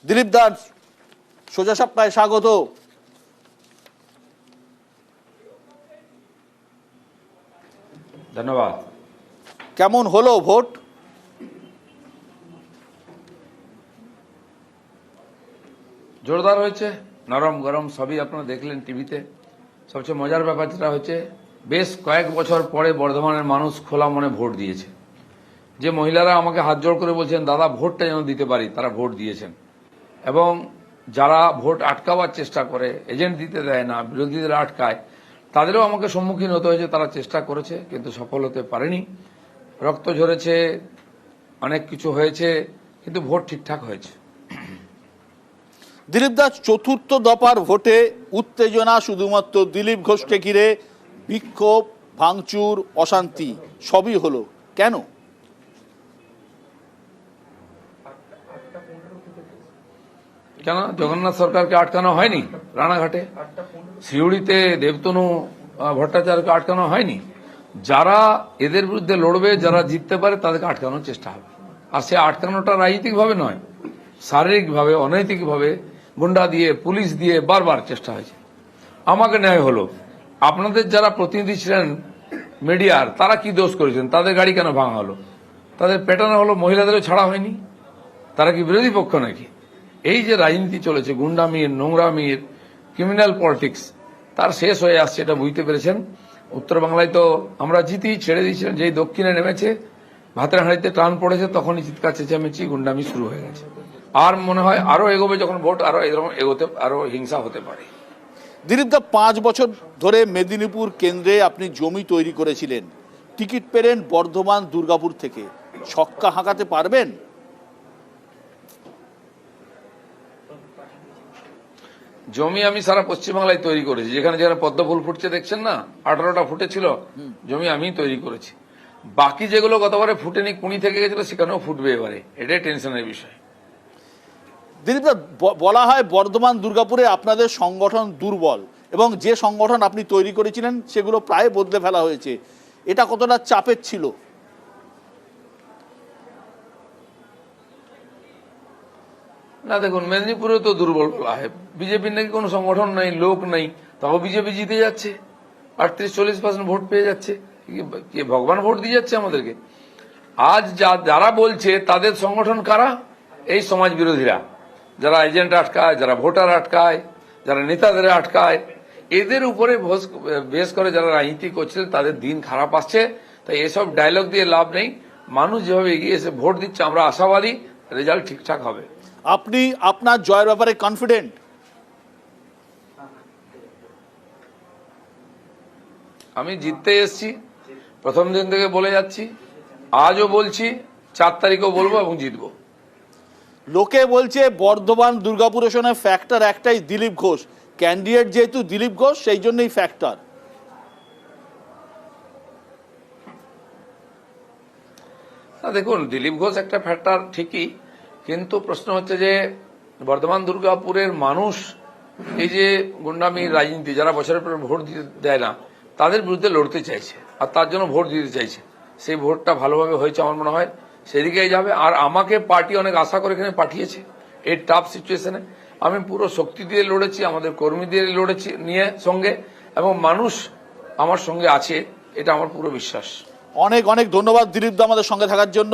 দিলীপ দাস, সোজা সাপটায় স্বাগত। ধন্যবাদ। কেমন হলো ভোট? জোরদার হয়েছে, নরম গরম সবই আপনারা দেখলেন টিভিতে। সবচেয়ে মজার ব্যাপার যেটা হচ্ছে, বেশ কয়েক বছর পরে বর্ধমানের মানুষ খোলা মনে ভোট দিয়েছে। যে মহিলারা আমাকে হাত জোড় করে বলছেন দাদা ভোটটা যেন দিতে পারি, তারা ভোট দিয়েছেন। এবং যারা ভোট আটকাবার চেষ্টা করে, এজেন্ট দিতে দেয় না, বিরোধীদের আটকায়, তাদেরও আমাকে সম্মুখীন হতে হয়েছে। তারা চেষ্টা করেছে কিন্তু সফল হতে পারেনি। রক্ত ঝরেছে, অনেক কিছু হয়েছে, কিন্তু ভোট ঠিকঠাক হয়েছে। দিলীপ দাস, চতুর্থ দফার ভোটে উত্তেজনা শুধুমাত্র দিলীপ ঘোষকে ঘিরে, বিক্ষোভ, ভাঙচুর, অশান্তি সবই হলো, কেন? কেন জগন্নাথ সরকারকে আটকানো হয়নি? রানাঘাটে, সিউড়িতে দেবতনু ভট্টাচার্যকে আটকানো হয়নি? যারা এদের বিরুদ্ধে লড়বে, যারা জিততে পারে, তাদেরকে আটকানোর চেষ্টা হবে। আর সে আটকানোটা রাজনৈতিকভাবে নয়, শারীরিকভাবে, অনৈতিকভাবে, গুন্ডা দিয়ে, পুলিশ দিয়ে বারবার চেষ্টা হয়েছে। আমাকে ন্যায় হলো। আপনাদের যারা প্রতিনিধি ছিলেন মিডিয়ার, তারা কি দোষ করেছেন? তাদের গাড়ি কেন ভাঙা হলো? তাদের পেটানো হলো, মহিলাদেরও ছাড়া হয়নি? তারা কি বিরোধী পক্ষ নাকি? এই যে রাজনীতি চলেছে, গুন্ডামির, নোংরামির, ক্রিমিনাল পলিটিক্স, তার শেষ হয়ে আসছে, এটা বুঝতে পেরেছেন। উত্তর বাংলায় তো আমরা জিতি ছেড়ে দিয়েছিলাম, যেই দক্ষিণে নেমেছে, ভাতের হাঁড়িতে টান পড়েছে, তখনই চিৎকার চেঁচামেচি, গুন্ডামি শুরু হয়ে গেছে। আর মনে হয় আরো এগোবে, যখন ভোট আরো এরকম এগোতে, আরো হিংসা হতে পারে। দিলীপ দা, 5 বছর ধরে মেদিনীপুর কেন্দ্রে আপনি জমি তৈরি করেছিলেন, টিকিট পেলেন বর্ধমান দুর্গাপুর থেকে, ছক্কা হাঁকাতে পারবেন? জমি আমি সারা পশ্চিমবাংলায় তৈরি করেছি। যেখানে যেখানে পদ্ম ফুল ফুটছে দেখছেন না, 18টা ফুটেছিল, জমি আমি তৈরি করেছি। বাকি যেগুলো গতবারে ফুটেনি, কুড়ি থেকে গেছিল, সেখানেও ফুটবে এবারে। এটাই টেনশনের বিষয়। দিলীপ দা, বলা হয় বর্ধমান দুর্গাপুরে আপনাদের সংগঠন দুর্বল, এবং যে সংগঠন আপনি তৈরি করেছিলেন সেগুলো প্রায় বদলে ফেলা হয়েছে। এটা কতটা চাপের ছিল? না দেখুন, মেদিনীপুরে তো দুর্বল বলা হয়। বিজেপির নাকি কোনো সংগঠন নাই, লোক নাই, তাও বিজেপি জিতে যাচ্ছে, 38-40% ভোট পেয়ে যাচ্ছে। কি ভগবান ভোট দিয়ে যাচ্ছে আমাদেরকে? আজ যারা বলছে তাদের সংগঠন কারা? এই সমাজ বিরোধীরা, যারা এজেন্ট আটকায়, যারা ভোটার আটকায়, যারা নেতাদের আটকায়, এদের উপরে বেশ করে যারা রাজনীতি করছে, তাদের দিন খারাপ আসছে। তাই এসব ডায়লগ দিয়ে লাভ নেই। মানুষ যেভাবে এগিয়ে এসে ভোট দিচ্ছে, আমরা আশাবাদী রেজাল্ট ঠিকঠাক হবে। আপনি আপনার জয়ের ব্যাপারে কনফিডেন্ট? আমি জিততে এসেছি, প্রথম দিন থেকে বলে যাচ্ছি, আজও বলছি, 4 তারিখও বলবো এবং জিতবো। লোকে বলছে বর্ধমান দুর্গাপুরের সঙ্গে ফ্যাক্টর একটাই, দিলীপ ঘোষ ক্যান্ডিডেট, যেহেতু দিলীপ ঘোষ সেই জন্যই ফ্যাক্টর। না দেখুন, দিলীপ ঘোষ একটা ফ্যাক্টর ঠিকই, কিন্তু প্রশ্ন হচ্ছে যে বর্ধমান দুর্গাপুরের মানুষ এই যে গুন্ডামির রাজনীতি, যারা বছরের পর ভোট দিতে দেয় না, তাদের বিরুদ্ধে লড়তে চাইছে, আর তার জন্য ভোট দিতে চাইছে। সেই ভোটটা ভালোভাবে হয়েছে আমার মনে হয়, সেদিকেই যাবে। আর আমাকে পার্টি অনেক আশা করে এখানে পাঠিয়েছে এই টাফ সিচুয়েশনে। আমি পুরো শক্তি দিয়ে লড়েছি, আমাদের কর্মীদের লড়েছি নিয়ে সঙ্গে, এবং মানুষ আমার সঙ্গে আছে, এটা আমার পুরো বিশ্বাস। অনেক অনেক ধন্যবাদ দিলীপ দা আমাদের সঙ্গে থাকার জন্য।